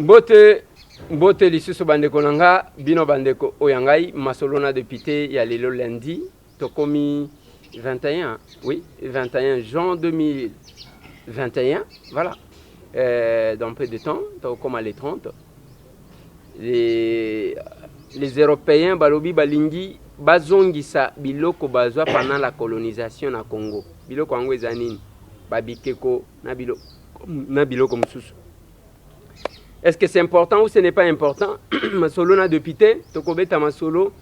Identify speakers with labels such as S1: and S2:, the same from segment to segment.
S1: Mbote lisusu bandeko nanga bino bandeko oyangai masolona député ya lelo lundi tokomi 21 oui 21 juin 2021 voilà dans peu de temps comme les 30 les Européens balobi balingi bazongisa biloko bazwa pendant la colonisation na Congo biloko yango eza nini babikeko na biloko mosusu. Est-ce que c'est important ou ce n'est pas important? Masolo na député, tokobeta masolo,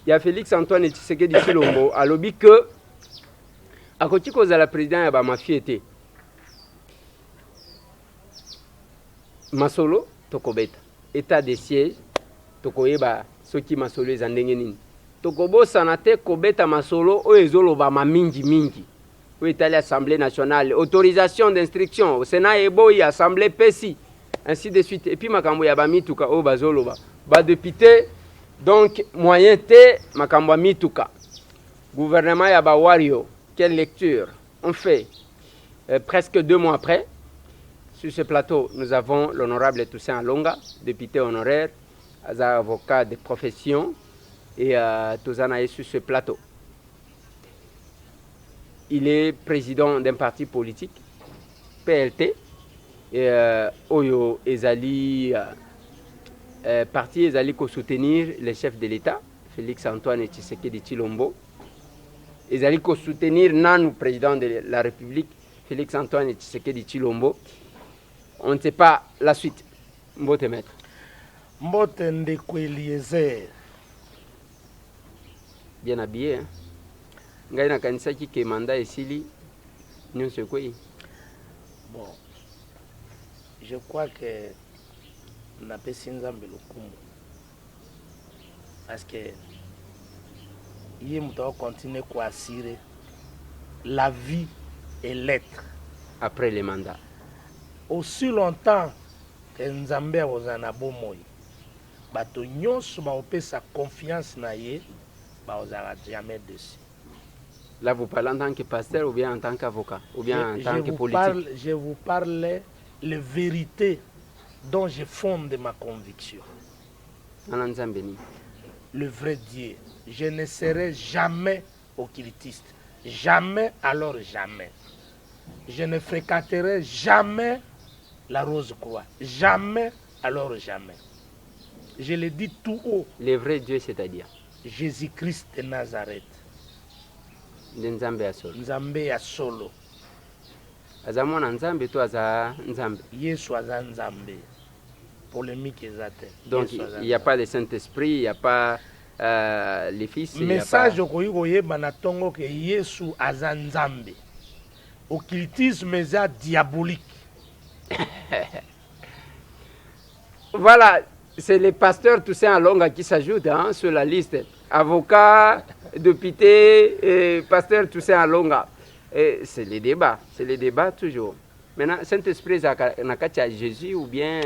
S1: il y a Félix Antoine Tshisekedi Tshilombo, a lobby que à côté cause la président ya ba mafiete. Masolo tokobeta, état de siège, tokoyeba soki masolo ezandenge nini. Tokobo sanate kobeta masolo o ezoloba ma mingi. Ou état l'Assemblée nationale, autorisation d'instruction, au Sénat ebo y assemblée PESI. Ainsi de suite. Et puis makambo ya ba mituka o bazoloba ba député donc moyen té makambo mituka gouvernement ya ba wario. Quelle lecture on fait presque 2 mois après sur ce plateau nous avons l'honorable Toussaint Alonga, député honoraire, avocat de profession et Tozana est sur ce plateau. Il est président d'un parti politique PLT. Oyo ezali parti ezali ko soutenir le chef de l'État Félix Antoine Tshisekedi Tshilombo ezali ko soutenir nanu président de la République Félix Antoine Tshisekedi Tshilombo. On ne sait pas la suite. Mbote maître
S2: Mbote Ndeko Eliezer
S1: bien habillé hein? Ngai na kanisa ki ke mandat esili nyonso kwei.
S2: Bon, je crois que n'a pas Nzambe lokumu parce que il doit continuer à assurer la vie et l'être
S1: après les mandats.
S2: Aussi longtemps que Nzambe ozana bomoi bato nyonso ba opesa confiance na ye ba ozara jamais dessus.
S1: Là vous parlez en tant que pasteur ou bien en tant qu'avocat ou bien en tant que politique?
S2: Je vous parle les vérités dont je fonde ma conviction. Le vrai Dieu. Je ne serai jamais occultiste. Jamais, alors jamais. Je ne fréquenterai jamais la Rose-Croix. Jamais, alors jamais. Je le dis tout haut.
S1: Le vrai Dieu, c'est-à-dire
S2: Jésus-Christ de Nazareth.
S1: Nzambe ya solo.
S2: Nzambe ya solo.
S1: Azamona Nzambe to aza Nzambe.
S2: Yesu aza Nzambe. Polémique exacte.
S1: Donc il n'y a pas le Saint-Esprit, il n'y a pas les fils.
S2: Message okoyi banatongo que Yesu aza Nzambe. Occultisme est diabolique.
S1: Voilà, c'est les pasteurs Toussaint Alonga qui s'ajoutent hein, sur la liste. Avocat, député, et pasteur Toussaint Alonga. C'est les débats toujours. Maintenant, Saint-Esprit n'a qu'à Jésus ou bien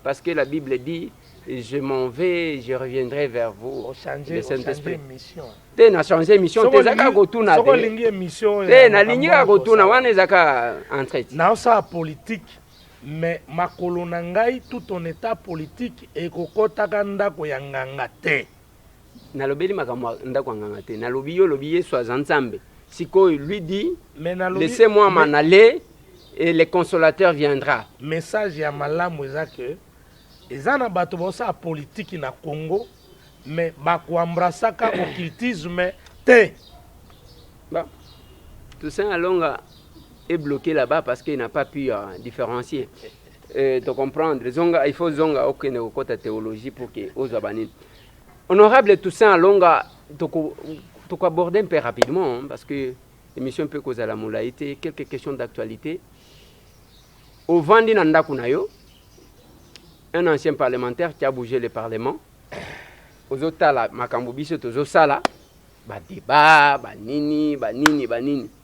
S1: parce que la Bible dit je m'en vais, je reviendrai vers vous. Le Saint-Esprit. Tu as changé mission. Tu as gotuna. Tu as ligné gotuna. Wan ezaka entretien.
S2: Non, ça politique. Mais ma kolonangai tout en état politique et kokota kanda koyanganga te.
S1: Nalobeli makamwa ndako nganga te. Nalobi yo lobi Yesu azanzambe. Siko lui dit laissez-moi m'en aller et le consolateur viendra.
S2: Message ya malamu ezake ezana bato bosa politique na Congo mais bakoambrasaka occultisme te.
S1: Bon. Toussaint Alonga est bloqué là-bas parce qu'il n'a pas pu différencier. De comprendre. Il faut zonga aucune côté théologie pour que aux abanines. Honorable Toussaint Alonga, tu aborder un peu rapidement hein, parce que l'émission peut causer la moulaïté, quelques questions d'actualité. Au Vandi Nandakunayo, un ancien parlementaire qui a bougé le Parlement, aux Otala, Makambubiso, aux Osala, débat, banini.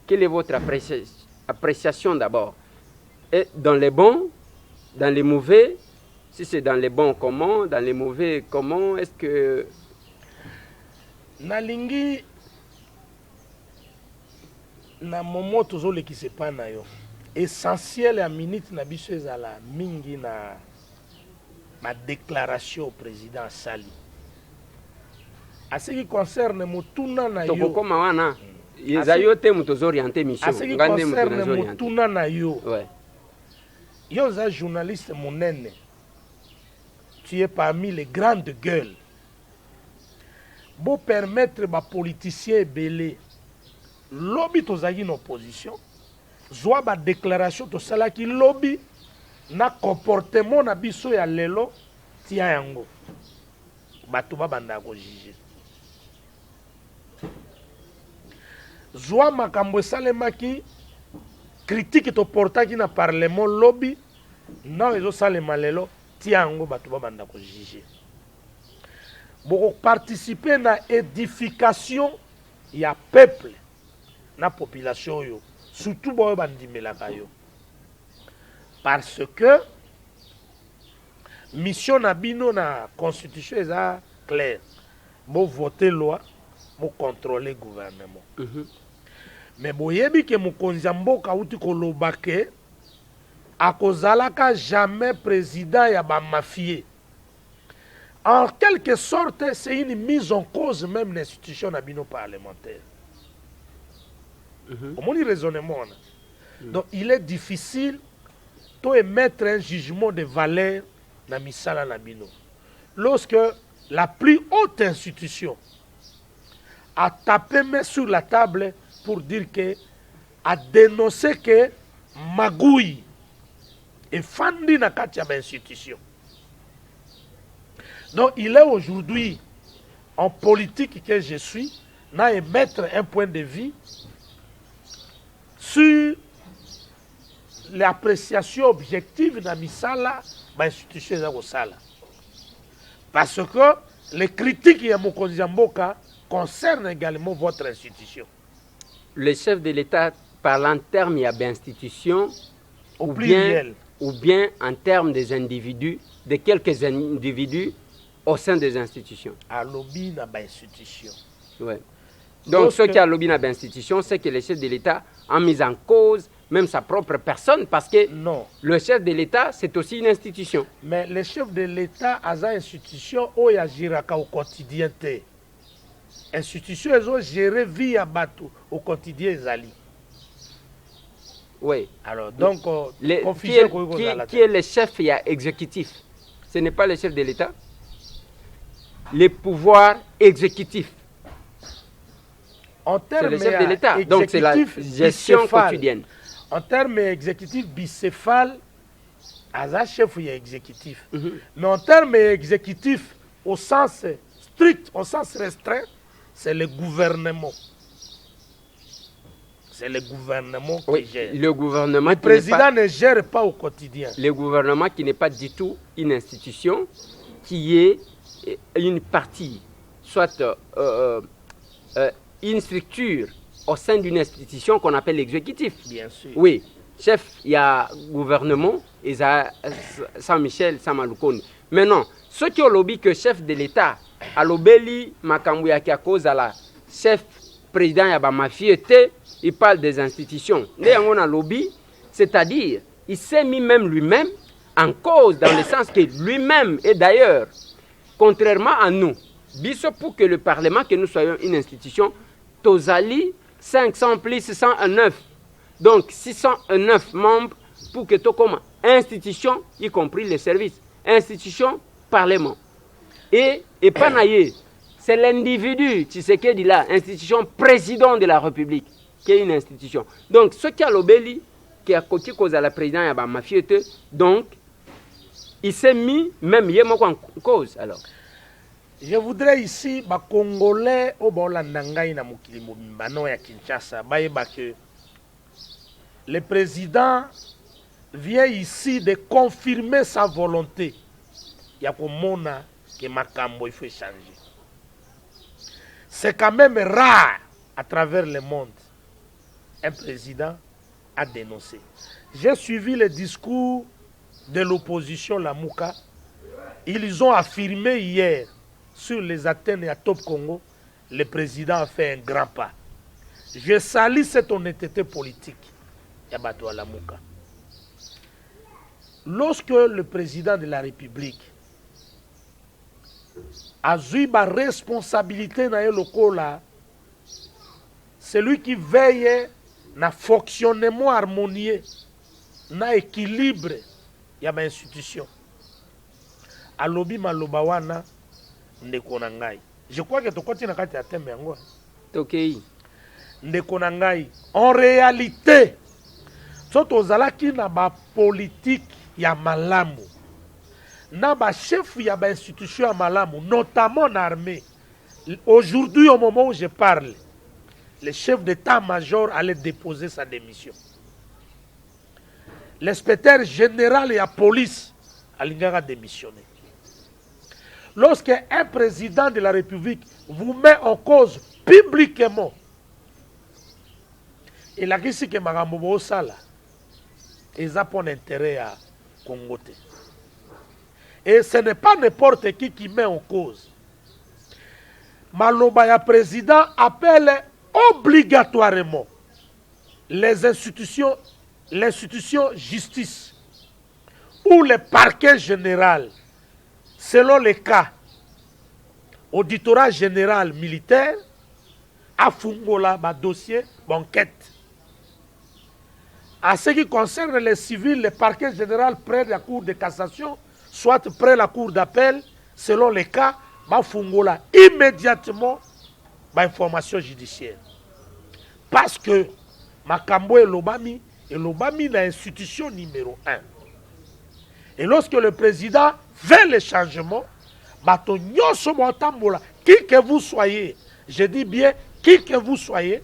S1: Quelle est votre appréciation d'abord? Et dans les bons, dans les mauvais, si c'est dans les bons, comment? Dans les mauvais, comment? Est-ce que...
S2: Nalingi na momo tozole ki sepa na yo essentiel ya minute na biso ezala mingi ma déclaration au président Sali. À ce qui concerne Mutuna na yo.
S1: Tokokoma wana. Yezayo te mutozo orienté mission.
S2: À ce qui concerne Mutuna na yo.
S1: Ouais.
S2: Yo za journaliste monene. Tu es parmi les grandes gueules. Pour permettre aux politiciens belé lobby tozaki en opposition, zoa ba déclaration to sala ki lobby na comportement na biso ya lelo tia yango. Bato ba banda ko juger. Zoa makambo salemaki critique to portaki na parlement lobby na ezo salema lelo tia yango bato ba banda ko juger. Pour participer à l'édification, il y a peuple, la population, surtout pour les parce que mission nabino na constitution est claire. Pour voter loi, pour contrôler le gouvernement. Mais pour yebi que mokonzi mboka uti kolobake akozalaka jamais président ya ba mafie. En quelque sorte, c'est une mise en cause même de l'institution parlementaire. Comment dit raisonnement? Donc, il est difficile d'émettre un jugement de valeur dans Misala Nabino. Lorsque la plus haute institution a tapé main sur la table pour dire que, a dénoncé que Magouille est fandi dans la institution. Donc, il est aujourd'hui en politique que je suis, à émettre un point de vue sur l'appréciation objective de Misala, l'institution de Sala. Parce que les critiques de Mokonzi Mboka concernent également votre institution.
S1: Le chef de l'État parle en termes d'institutions
S2: au pluriel.
S1: Ou bien en termes des individus, de quelques individus au sein des institutions.
S2: À lobby dans l'institution.
S1: Ouais. Donc, ce qui a lobby dans l'institution, c'est que le chef de l'État a mis en cause même sa propre personne parce que
S2: non.
S1: Le chef de l'État, c'est aussi une institution.
S2: Mais le chef de l'État a une institution où il agira au quotidien. Institution, elles ont géré via bateau au quotidien.
S1: Oui.
S2: Alors, donc,
S1: qui est le chef exécutif? Ce n'est pas le chef de l'État. Les pouvoirs exécutifs. C'est le chef de l'État. Donc, c'est la gestion quotidienne.
S2: En termes exécutifs bicéphales, Aza chef exécutif. Mais en termes exécutifs, au sens strict, au sens restreint, c'est le gouvernement. C'est le gouvernement qui gère.
S1: Le gouvernement.
S2: Le président ne gère pas au quotidien.
S1: Le gouvernement qui n'est pas du tout une institution, qui est une partie, soit une structure au sein d'une institution qu'on appelle l'exécutif.
S2: Bien sûr.
S1: Oui, chef, il y a gouvernement, et Saint-Michel, Saint-Maloukoni. Maintenant, ceux qui ont lobby que chef de l'État, à l'obéli, Makambouya qui a cause à la chef président Yaba Mafiete, il parle des institutions. On a lobby, c'est-à-dire, il s'est mis même lui-même en cause, dans le sens que lui-même, et d'ailleurs, contrairement à nous, pour que le Parlement, que nous soyons une institution, Tozali, 500 plus 609. Donc 609 membres pour que tu comme institution, y compris les services, institution, parlement. Et Panaye, c'est l'individu, tu sais qu'il dit là, institution président de la République, qui est une institution. Donc ce qui a l'obéli, qui a côté cause à la présidente, il y a mafieux, donc il s'est mis même en cause alors.
S2: Je voudrais ici, les Congolais, au Bolandangaï, na Mukilimbano ya Kinshasa, que le président vient ici de confirmer sa volonté. Il y a que Makambo, il faut changer. C'est quand même rare à travers le monde. Un président a dénoncé. J'ai suivi le discours de l'opposition, la Mouka. Ils ont affirmé hier sur les Athènes et à Top Congo, le président a fait un grand pas. Je salue cette honnêteté politique. Lorsque le président de la République azui ba responsabilité na ye lokola celui qui veille na fonctionnement harmonieux na équilibre ya ba institution. Alobi maloba wana ndeko na ngai. Je crois que tokoti na kati ya tembe yango.
S1: Tokei.
S2: Ndeko na ngai. En réalité, soto ozalaki na ba politique ya malamu. Na ba chef ya ba institution ya malamu, notamment en armée. Aujourd'hui, au moment où je parle, le chef d'état-major allait déposer sa démission. L'inspecteur général et la police allait démissionner. Lorsque un président de la République vous met en cause publiquement, et la question que Magambo Sala, ils ont pour intérêt à Congo. Et ce n'est pas n'importe qui met en cause. Malobaya président appelle obligatoirement l'institution justice ou le parquet général, selon les cas, auditorat général militaire, à Fungola, dossier, enquête. En ce qui concerne les civils, le parquet général près de la cour de cassation, soit près de la cour d'appel, selon les cas, Fungola immédiatement information judiciaire. Parce que Makambo et Lobami l'institution numéro 1. Et lorsque le président fait le changement, qui que vous soyez, je dis bien qui que vous soyez,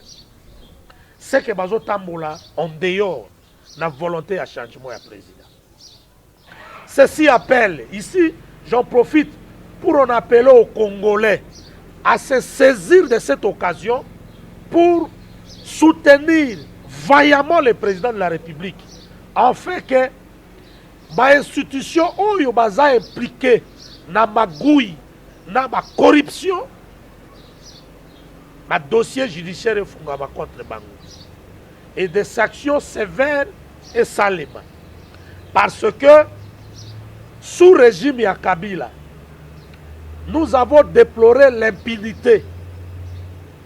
S2: c'est que Bazo Tambola en dehors de la volonté à changement du président. Ceci appelle, ici, j'en profite pour en appeler aux Congolais à se saisir de cette occasion pour soutenir vaillamment le président de la République, afin que l'institution où il est impliqué dans la magouille, dans la corruption, le dossier judiciaire est contre Bango. Et des sanctions sévères et salement. Parce que, sous régime Yakabila, nous avons déploré l'impunité,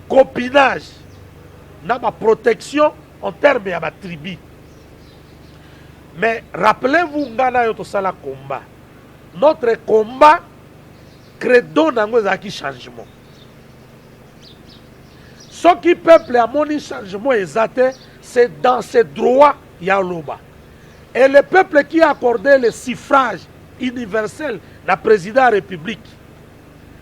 S2: copinage, dans la protection en termes de la tribu. Mais rappelez-vous, Ngana Yotosala combat. Notre combat, credo nango ezaki changement. Ce qui peuple a mon changement exact, c'est dans ses droits Yaloba. Et le peuple qui a accordé le suffrage universel à président de la République.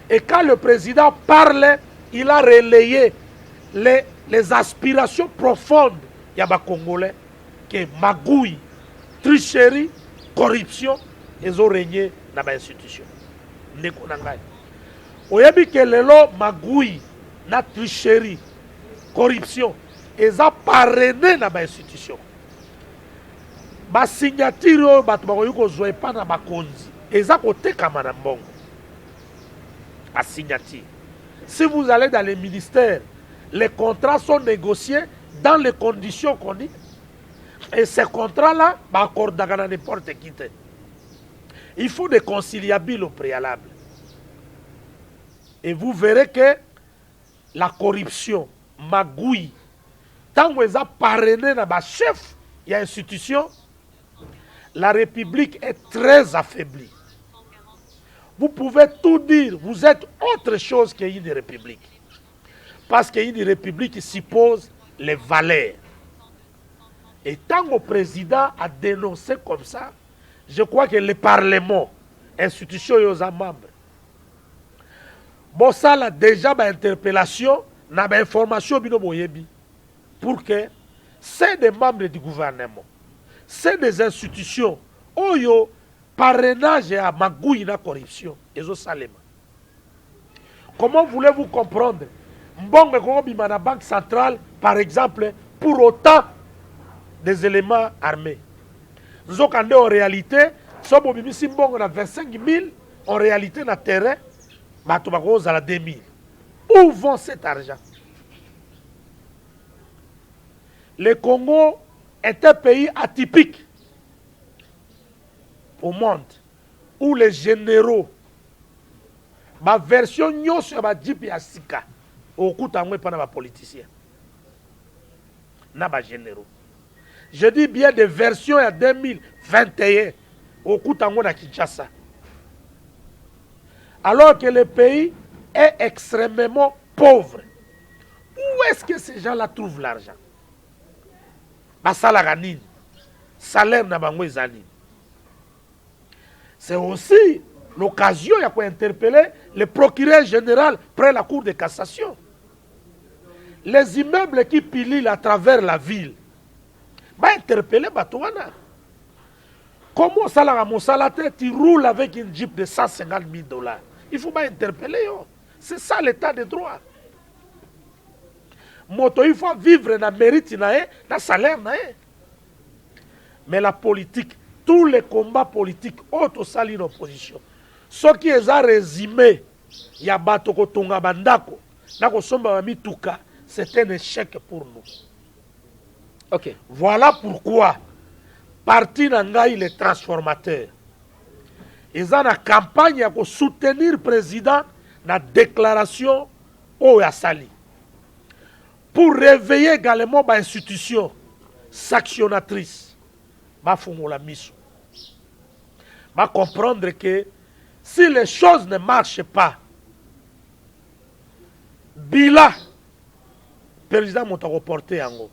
S2: Et quand le président parlait, il a relayé les aspirations profondes de les Congolais, que magouille, tricherie, corruption, ils ont régné dans l'institution. Vous savez que les lois magouille, la tricherie, corruption, ils ont parrainé dans l'institution. La signature, ils ont côté comme un bon. La signature. Si vous allez dans les ministères, les contrats sont négociés dans les conditions qu'on dit. Et ces contrats-là, accordent dans n'importe qui. Il faut des conciliables au préalable. Et vous verrez que la corruption, magouille, tant que vous avez parrainé dans le chef, il y a une institution, la République est très affaiblie. Vous pouvez tout dire, vous êtes autre chose qu'une république. Parce qu'une république suppose les valeurs. Et tant que le président a dénoncé comme ça, je crois que le Parlement, institution et aux membres, bon, ça a déjà une interpellation, une information pour que c'est des membres du gouvernement, c'est des institutions, oyo parrainage à magouille na corruption, et au salema. Comment voulez-vous comprendre? Mbongo bima na banque centrale, par exemple, pour autant des éléments armés. Nous avons en réalité, si on a 25 000, en réalité, dans le terrain, on a 2 000. Où vont cet argent? Le Congo est un pays atypique au monde, où les généraux Ma version nyonso ya ba jeep ya sika okuta ngwe pa na ba politiciens na ba généraux. Je dis bien des versions ya 2021 okuta ngwe na Kinshasa. Alors que le pays est extrêmement pauvre. Où est-ce que ces gens-là trouvent l'argent? Basala ganine. Salaire na bango ezali. C'est aussi l'occasion de interpeller le procureur général près la cour de cassation. Les immeubles qui pilent à travers la ville, va interpeller Batouana. Comment ça la tête, tu roules avec une jeep de 150 000 $. Il faut pas interpeller. C'est ça l'état de droit. Moto, il faut vivre dans le mérite, dans le salaire. Mais la politique, tous les combats politiques, autres salient l'opposition. Ce qui est résumé, il y a Batoko Tonga Bandako, c'est un échec pour nous.
S1: Ok.
S2: Voilà pourquoi, parti Nangaï les transformateurs, ils ont une campagne pour soutenir le président dans la déclaration au Yassali. Pour réveiller également l'institution sanctionnatrice. Va comprendre que si les choses ne marchent pas, Bila, président m'a reporté en haut.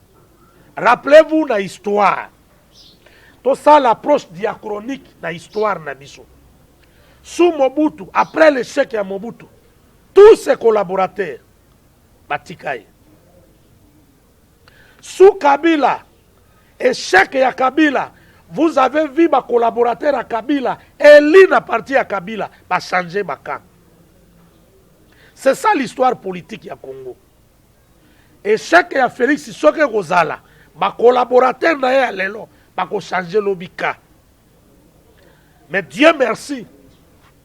S2: Rappelez-vous la histoire. Tout ça, l'approche diachronique de l'histoire. Sous Mobutu, après l'échec de Mobutu, tous ses collaborateurs, Batikaï. Sous Kabila, échec de Kabila, vous avez vu ma collaborateur à Kabila, Eline a parti à Kabila, va changer ma camp. C'est ça l'histoire politique du Congo. Échec de Félix Sissoko Gozala, ma collaborateur n'a pas changer l'obika. Mais Dieu merci,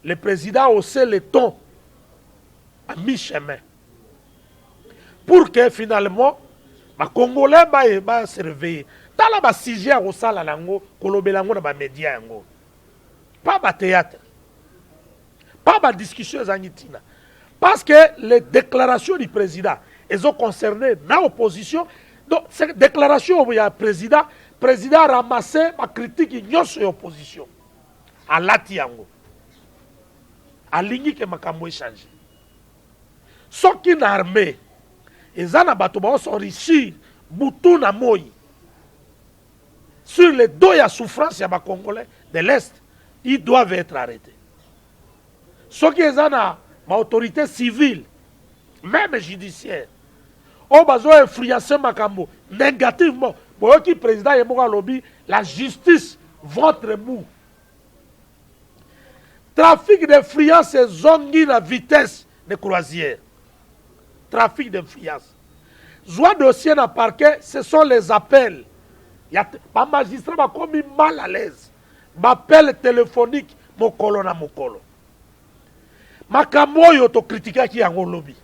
S2: le président a haussé le ton à mi-chemin. Pour que finalement, les Congolais va se réveiller. Dans la sujet au sala lango, kolobelango na ba média yango. Pas ba théâtre. Pas ba discussion zangitina. Parce que les déclarations du président, elles ont concerné l'opposition. Donc, cette déclaration où il y a le président a ramassé ma critique sur l'opposition. À l'Atiango. À l'Ingi que Makambo échangé. Ce qui est armé, ils ont enrichi Boutou na Moï. Sur les dos, il y a souffrance, il y a des Congolais de l'Est. Ils doivent être arrêtés. Ceux qui ont l'autorité civile, même judiciaire, ont besoin d'influencer Makambo négativement. Pour qui président Yemoga lobby, la justice, votre mou. Trafic d'influence et zongi la vitesse de croisière. Trafic d'influence. Joie dossier dans le parquet, ce sont les appels. Il y a un magistrat qui a commis mal à l'aise. M'appel téléphonique, mon colo na mon colo. Makambo yoto critique qui a un lobby.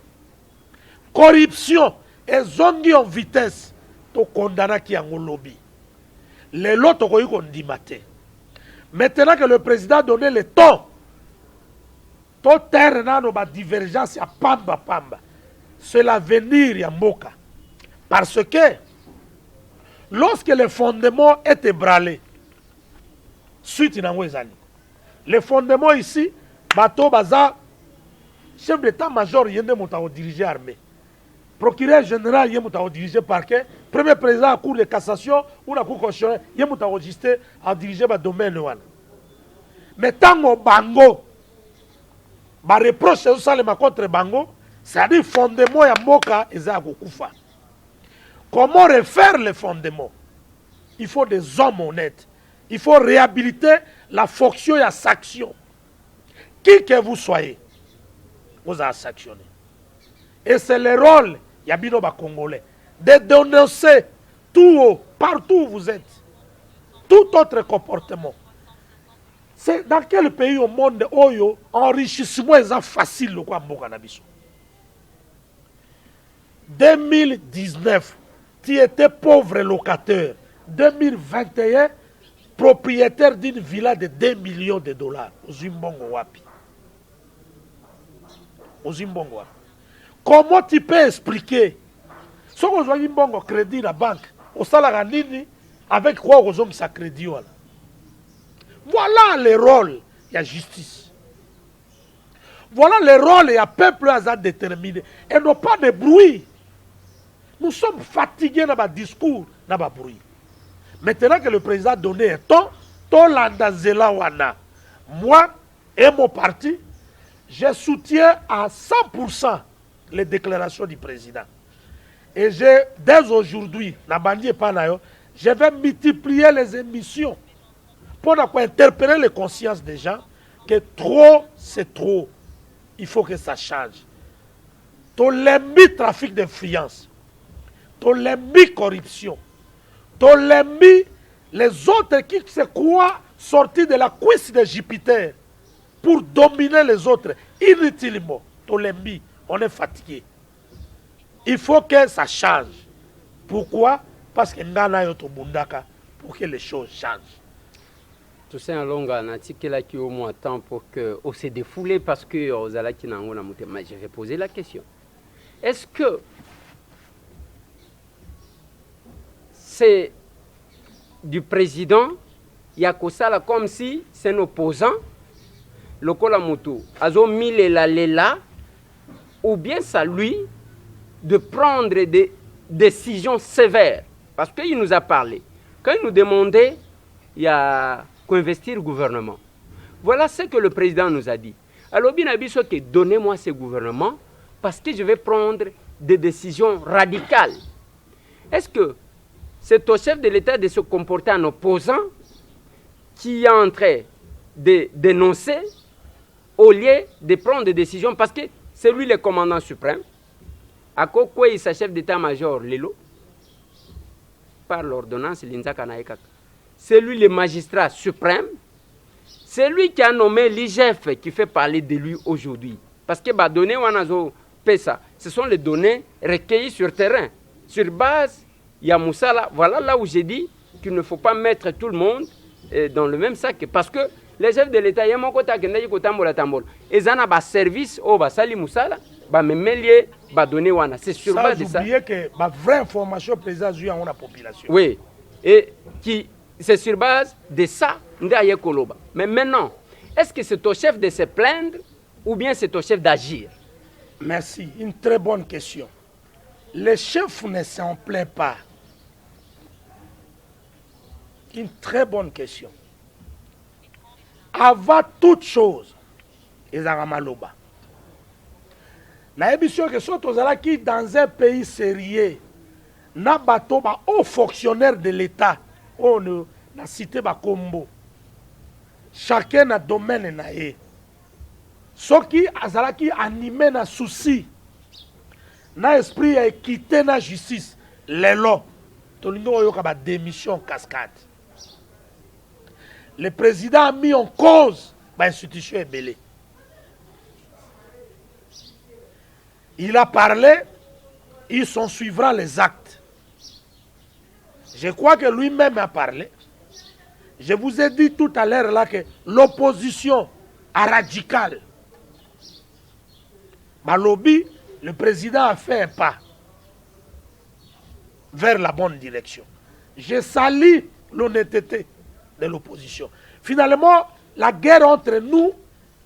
S2: Corruption et zongi en vitesse, to condamna qui a un lobby. Les lots to koyi kondimate. Maintenant que le président a donné le ton, to terre na no ba divergence ya pamba. C'est l'avenir ya mboka. Parce que lorsque le fondement est ébranlé, suite na ngwezali. Le fondement ici, bateau baza chef d'état-major yende mota diriger l'armée. Procureur général yende mota diriger parquet, premier président à la cour de cassation ou la cour constitutionnelle yende mota registré à diriger ba domaine wana. Mais tango bango ba reproche ça le contre bango, c'est-à-dire fondement ya mboka eza kokufa. Comment refaire le fondement? Il faut des hommes honnêtes. Il faut réhabiliter la fonction et la sanction. Qui que vous soyez, vous avez sanctionné. Et c'est le rôle, Yabino Congolais, de dénoncer tout haut, partout où vous êtes, tout autre comportement. C'est dans quel pays au monde où enrichissement est facile le quoi 2019, tu étais pauvre locataire. 2021, propriétaire d'une villa de 2 millions de dollars. Zimbongo Wapi. Ozimbongo. Comment tu peux expliquer si on a un crédit à la banque, au salaire nini avec quoi on a un crédit? Voilà le rôle de la justice. Voilà le rôle de la peuple à déterminer. Et non pas de bruit. Nous sommes fatigués dans le discours, dans le bruit. Maintenant que le président a donné un ton, moi et mon parti, je soutiens à 100% les déclarations du président. Et dès aujourd'hui, je vais multiplier les émissions pour interpeller les consciences des gens que trop, c'est trop. Il faut que ça change. Tout le trafic d'influence, tout le corruption, tout les autres qui se croient sortis de la cuisse de Jupiter pour dominer les autres inutilement. Tout le on est fatigué. Il faut que ça change. Pourquoi? Parce que pour que les choses changent.
S1: Tout ça en longue article là qui au moins temps pour que on se défoule parce que Ozala qui n'a pas. Je vais poser la question. Est-ce que c'est du président Yakosala comme si c'est un opposant Lokola Moto Azo Lela ou bien ça lui de prendre des décisions sévères parce qu'il nous a parlé. Quand il nous demandait il y a qu'investir le gouvernement. Voilà ce que le président nous a dit. Alors bien abisso que donnez-moi ce gouvernement parce que je vais prendre des décisions radicales. Est-ce que c'est au chef de l'État de se comporter en opposant qui est en train de dénoncer au lieu de prendre des décisions parce que c'est lui le commandant suprême. À quoi il s'achève d'état-major Lelo par l'ordonnance Linzaka Naekaka. C'est lui le magistrat suprême. C'est lui qui a nommé l'IGF qui fait parler de lui aujourd'hui. Parce que les données Wanazo Pesa, ce sont les données recueillies sur terrain. Sur base, il y a Moussala. Voilà là où j'ai dit qu'il ne faut pas mettre tout le monde dans le même sac. Parce que les chefs de l'État, il y a mon côté qui est tambola tambola. Ils ont un service au Basali Moussala. C'est sur base de ça.
S2: Oubliez que la vraie information président a la population.
S1: Oui. Et c'est sur base de ça. Mais maintenant, est-ce que c'est au chef de se plaindre ou bien c'est au chef d'agir?
S2: Merci. Une très bonne question. Les chefs ne s'en plaint pas. Une très bonne question. Avant toute chose, ils ont maloba. La émission que sont qui dans un pays sérieux, na bateau ba haut fonctionnaire de l'État, on a cité ba combo. Chacun a domaine na e. Ceux qui azalaki animé na souci, na esprit a équité na justice, les lois, tolingo yoka ba démission cascade. Le président a mis en cause l'institution ébélée. Il a parlé, il s'en suivra les actes. Je crois que lui-même a parlé. Je vous ai dit tout à l'heure là que l'opposition radicale, Malobi, le président a fait un pas vers la bonne direction. Je salue l'honnêteté de l'opposition. Finalement, la guerre entre nous,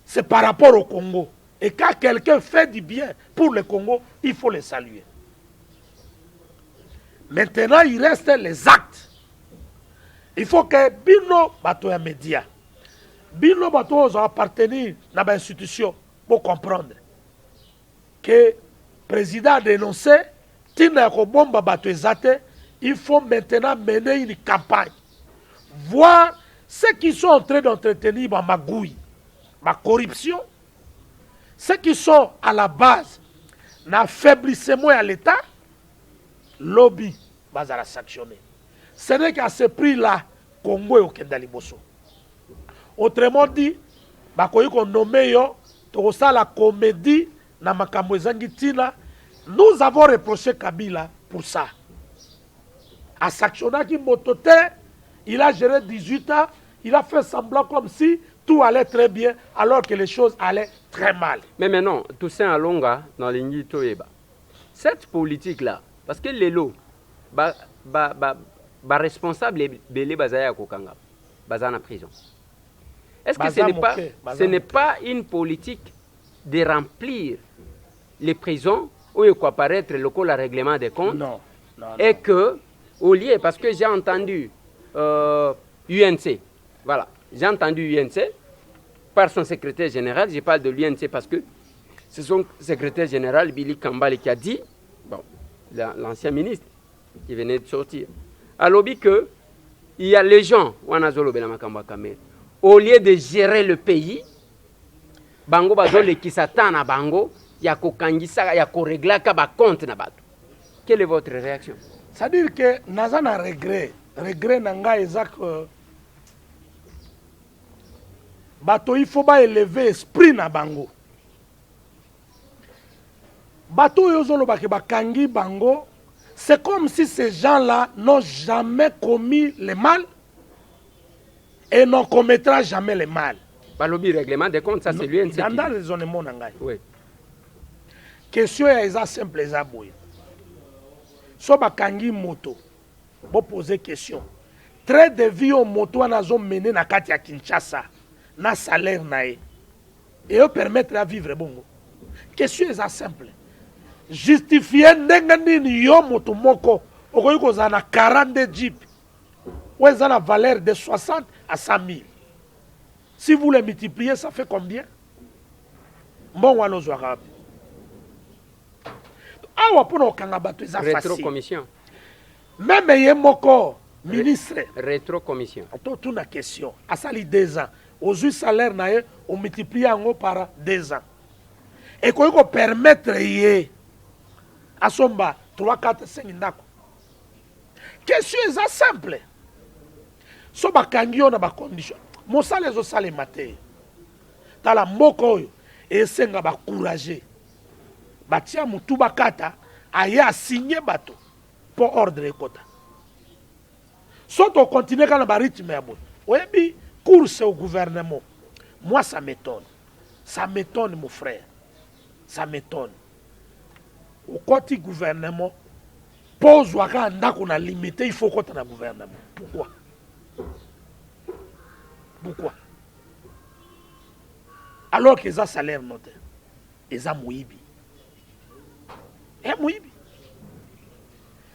S2: c'est par rapport au Congo. Et quand quelqu'un fait du bien pour le Congo, il faut le saluer. Maintenant, il reste les actes. Il faut que Bino Batoya Média, Bino Bato appartenir à l'institution pour comprendre que le président a dénoncé, il faut maintenant mener une campagne. Voir ceux qui sont en train d'entretenir ma magouille, ma corruption, ceux qui sont à la base, n'affaiblissement à l'État, lobby, va sanctionner. Ce n'est qu'à ce prix-là, Congo est au Kendaliboso. Autrement dit, qu'on nomme la comédie, nous avons reproché Kabila pour ça. À sanctionner qui motote, il a géré 18 ans, il a fait semblant comme si tout allait très bien, alors que les choses allaient très mal.
S1: Mais maintenant, Toussaint Alonga, dans l'Ingi Toyeba, cette politique-là, parce que les lots, responsable belé bazaya kokanga, bazana prison. Est-ce que ce n'est pas une politique de remplir les prisons où il faut apparaître le règlement des comptes?
S2: Non.
S1: Et que, au lieu, parce que j'ai entendu UNC, voilà, j'ai entendu UNC par son secrétaire général, je parle de l'UNC parce que c'est son secrétaire général, Billy Kambale, qui a dit, bon, l'ancien ministre qui venait de sortir, à l'objet que il y a les gens, au lieu de gérer le pays, bango bazole qui s'attend à bango, il y a kokangisa, il y a korégla kaba compte na bato. Quelle est votre réaction?
S2: C'est-à-dire que nazana regret nanga ezak bato il faut pas élever esprit na bango. Bato yozolo bake bakangi bango, c'est comme si ces gens-là n'ont jamais commis le mal et n'en commettra jamais le mal.
S1: Balobi règlement des comptes, ça c'est lui.
S2: Dans le raisonnement nangai.
S1: Oui.
S2: Question est simple eza boy. So bakangi moto, bo poser question. Trait de vie au moto anazo mené na kati ya Kinshasa, na salaire nae. Et eux permettre à vivre bongo. Question est simple. Justifier ndenge nini yo moto moko okoki kozala na 42 jeep ou eza na valeur de 60 à 100 000. Si vous les multipliez, ça fait combien? Bon, on nous aura. Ah, on peut nous cangabato, ça facile.
S1: Rétro-commission.
S2: Même yé moko ministre.
S1: Rétro-commission.
S2: Attends, toute la question. À ça, les 2 ans. Aux yeux salaire, on multiplie en haut par 2 ans. Et qu'on peut permettre yé à somba 3, 4, 5 ndako. Question est simple. So bakangio na ba condition. Mosala ezo sale maté. Tala moko oyo esenga ba courager. Batia mutu bakata aya signer bato pour ordre ekota. So to continuer kana ba rythme ya bon. Oyebi course au gouvernement. Moi ça m'étonne. Ça m'étonne mon frère. Ça m'étonne. Au côté gouvernement pose waka ndako na limité, il faut kota na gouvernement. Pourquoi? Pourquoi? Alors qu'ils ont salaire noté, ils ont mouibi. Et mouibi.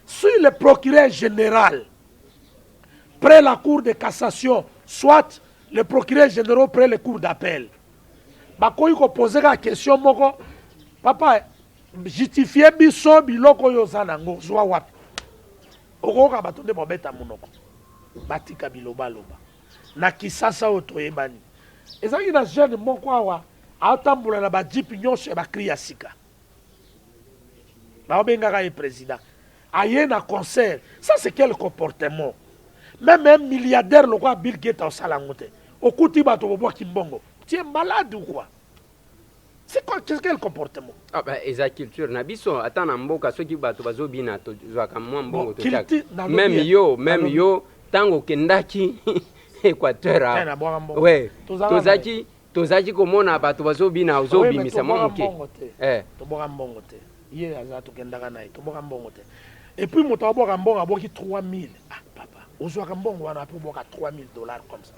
S2: Si le procureur général près la cour de cassation, soit le procureur général près la cour d'appel, bah quand il poser la question, moko, papa, justifier biso biloko yo zanango, zwa wapi. Okoka batonde bobeta munoko. Batika biloba loba. Na kisasa otoyebani. Ezaki na jeune moko awa atambola na ba jeep nyonso ba cri ya sika. Ba obengaka le président. Aye na concert. Ça c'est quel comportement? Même un milliardaire le roi Bill Gates au salangote. Okuti bato bobo kimbongo. Tu es malade ou quoi? C'est quoi quel comportement?
S1: Ah bah eza culture na biso ata na mboka soki bato bazobina to zwaka mwa mbongo to chaka. Même yo tango kendaki Équateur. Ouais. Tozaki komona bato bazobina ozobimisa mwa moke.
S2: Toboka mbongo te. Ye aza to kendaka nayi toboka mbongo te. Et puis moto aboka mbongo aboki 3000. Ah papa, ozwaka mbongo wana po boka $3000 comme ça.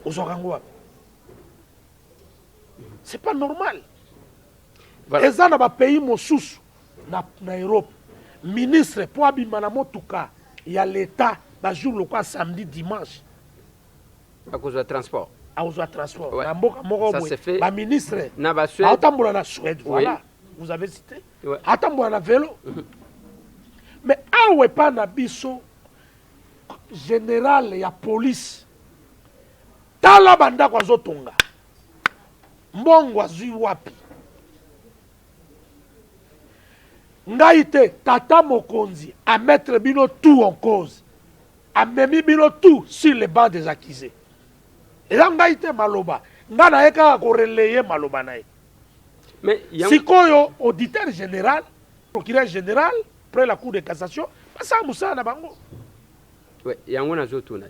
S2: Ozwaka ngwa. C'est pas normal. Voilà. Et ça, dans les pays mosusu, na Europe, ministre, pour abima na motuka, il y a l'État, le jour le quoi samedi, dimanche.
S1: À cause du transport.
S2: À cause du transport.
S1: Ouais. Ça se fait.
S2: Le ministre,
S1: na ba Suède.
S2: Attends, la Suède, voilà. Oui. Vous avez cité.
S1: Ouais.
S2: Attends, la vélo. Mais ah ouais pas na biso général ya police. Tala banda kwa zotonga. Mbongo azui wapi? Ngai te tata mokonzi à mettre bino tout en cause. A memi bino tout sur les bancs des accusés. Et là ngai te maloba. Nga na eka ko relayer maloba nae.
S1: Mais
S2: sikoyo auditeur général, procureur général près la cour de cassation, ça musa na bango.
S1: Ouais, yango na zoto na.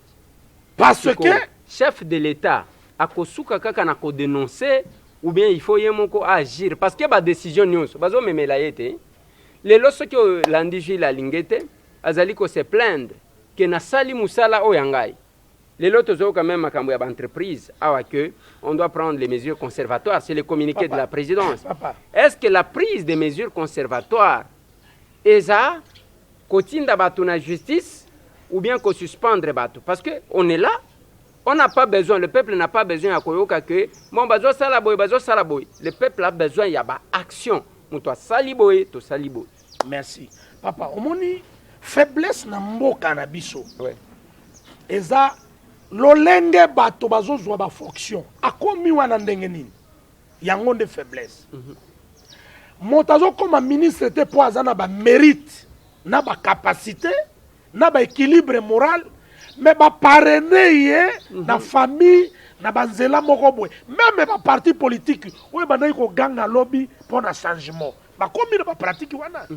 S2: Parce que
S1: chef de l'État akosuka kaka na ko dénoncer ou bien il faut yemoko agir parce que ba décision nyonso bazo memela yete lelo soki landiji la lingete azali ko se plaindre que na sali musala o yangai lelo tozo quand même makambo ya entreprise awa que on doit prendre les mesures conservatoires, c'est le communiqué de la présidence. Est-ce que la prise des mesures conservatoires eza kotinda bato na justice ou bien ko suspendre bato parce que on est là. On n'a pas besoin, le peuple n'a pas besoin à koyoka que bon bazo salaboy. Le peuple a besoin il y a ba action. Muto saliboy to saliboy.
S2: Merci. Papa, omoni faiblesse na mboka na biso.
S1: Ouais.
S2: Eza lolenge bato bazo zwa ba fonction. Akomi wana ndenge nini? Yango de faiblesse. Motazo comme ministre te po azana ba mérite, na ba capacité, na ba équilibre moral. Mais ba parrainer na famille na banzela moko boy même ba parti politique oyo bandai ko ganga lobby pour na changement ba komi na ba pratique wana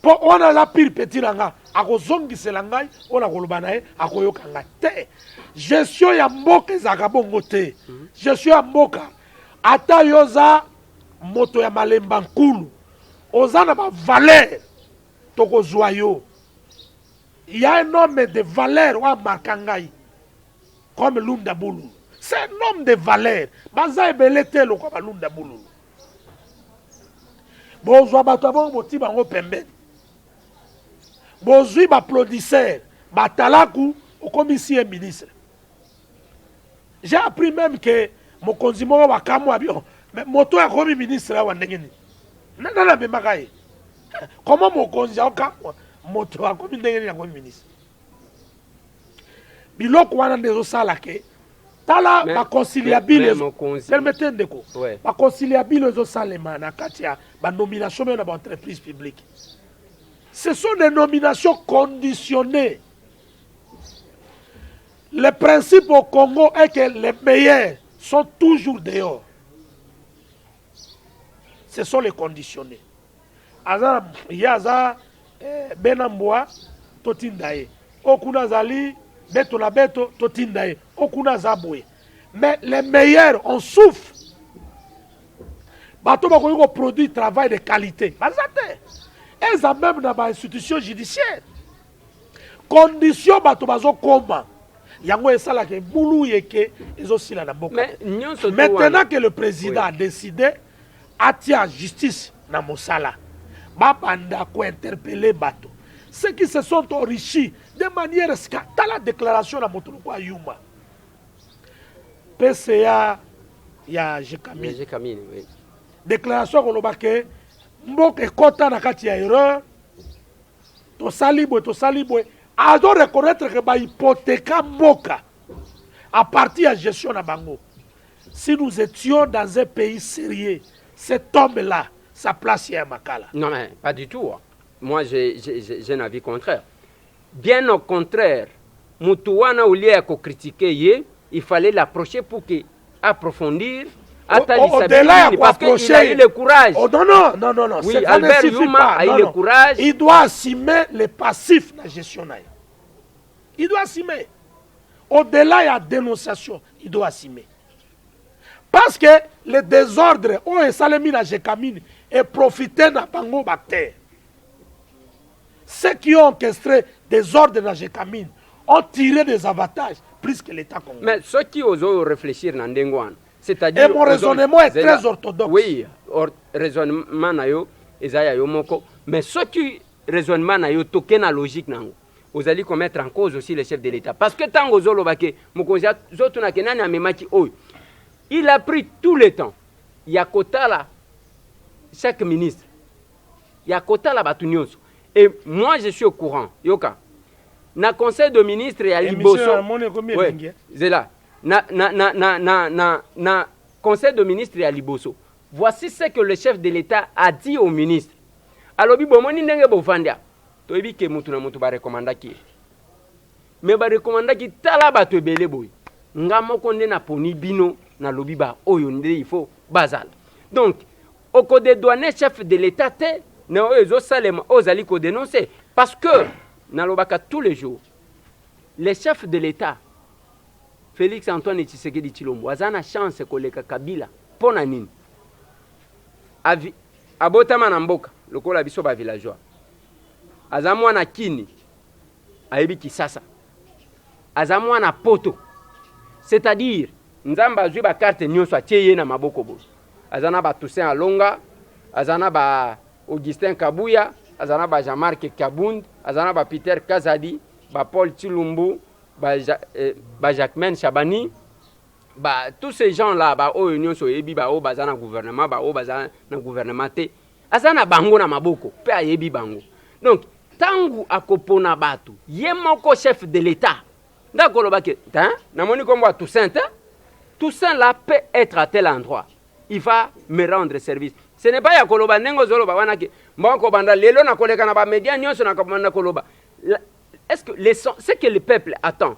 S2: po ona la pire petit langa akozongisela ngai ona koloba nae akoyoka ngai te gestion ya mboka ezaka bongo te gestion ya mboka ata yoza moto ya malemba nkulu oza na ba valeur tokozwa yo. Il y a un homme de valeur à Markangaï, comme Lunda Boulou. C'est un homme de valeur. Baza Beletelo comme Lunda Boulou. Bonjour, Batabon, Boti Bango Pembe. Bonjour, applaudisseur. Batalaku, au commissaire ministre. J'ai appris même que mon consumo va kamo avion. Mais moto a commis ministre là, Wandengeni. Nana me magaye. Comment mon consumo kamo? Moto a comme ndenge ya ministre biloko wana ndezo sala ke tala ba conciliabile permettez ndeko ba conciliabile zo salema na kati ya ba nomination na ba entreprise publique. Ce sont des nominations conditionnées. Le principe au Congo est que les meilleurs sont toujours dehors. Ce sont les conditionnés. Azar yaza Benamboa totindaye okuna zali beto na beto totindaye okuna zabwe mais les meilleurs on souffre bato bako yoko produit travail de qualité bazate eza même na ba institution judiciaire condition bato bazo koma yango esala ke bulu yeke ezo sila na boka maintenant que le président a décidé atia justice na mosala babanda ko interpeller bato ceux qui se sont enrichis de manière scandaleuse. La déclaration na moto kwa yuma PCA ya Jekamine
S1: oui.
S2: Déclaration ko lobake mboka ekota na kati ya erreur to salibwe a do reconnaître que ba hypothéka mboka à partir de gestion na bango. Si nous étions dans un pays sérieux, cet homme là sa place est à Makala.
S1: Non, mais pas du tout. Moi, j'ai un avis contraire. Bien au contraire, Moutouana, au lieu de critiquer, il fallait l'approcher pour approfondir.
S2: Au-delà
S1: parce qu'il a eu le courage.
S2: Oh, non.
S1: Oui, Albert Yuma a eu le courage.
S2: Il doit assumer les passifs de la gestion. Il doit assumer. Au-delà de la dénonciation, il doit assumer. Parce que le désordre, on est salé na Jekamine et profité na Pango Bactère. Ceux qui ont orchestré des ordres dans Jekamine ont tiré des avantages plus que l'État congolais.
S1: Mais ceux qui osent réfléchir dans Ndengouane, c'est-à-dire...
S2: Et mon raisonnement est très orthodoxe.
S1: Oui, raisonnement nayo, ezaya yo moko. Mais ceux qui raisonnement nayo, token na logique nango. Vous allez commettre en cause aussi le chef de l'État. Parce que tant que Zolo Bake, Mokonja, Zotuna Kenani Amemaki Oy, il a pris tout le temps. Il y a quota là, chaque ministre. Il y a quota là, Batunios. Et moi, je suis au courant. Yoka. Na conseil de ministre, il y a Liboso. Oui, c'est là. Na conseil de ministre, il y a Liboso. Voici ce que le chef de l'État a dit au ministre. Alors, Bibomoni Nenge Bofandia. Toibi ke mutu na mutu ba recommanda ki. Mais ba recommanda ki tala ba to ebele boy. Nga moko nde na poni bino na lobi ba oyo nde il faut bazal. Donc, au code des douaniers chef de l'État te na oyo salema ozali ko dénoncer parce que na lobaka tous les jours les chefs de l'État Félix Antoine Tshisekedi Tshilombo azana chance koleka Kabila pona nini abotama na mboka lokola biso ba villageois aza mwana kini ayebi Kisasa aza mwana poto, c'est-à-dire nzamba azwi ba carte nyonso atie ye na maboko bo aza na ba Toussaint Alonga, aza na ba Augustin Kabuya, aza na ba Jean-Marc Kabund, aza na ba Peter Kazadi, ba Paul Chilumbu, ba Jacquemaine Chabani, ba tous ces gens là ba oyo nyonso yebi ba o baza na gouvernement, ba o baza na gouvernement te aza na bango na maboko pe ayebi bango. Donc tangu akopona batu ye moko chef de l'état ndako lobake hein namoni kombo a Toussaint Toussaint là peut être à tel endroit, il va me rendre service. Ce n'est pas ya koloba nengo zoloba wana ke mbako banda lelo na koleka na ba média nyonso na komanda koloba. Est-ce que ce que le peuple attend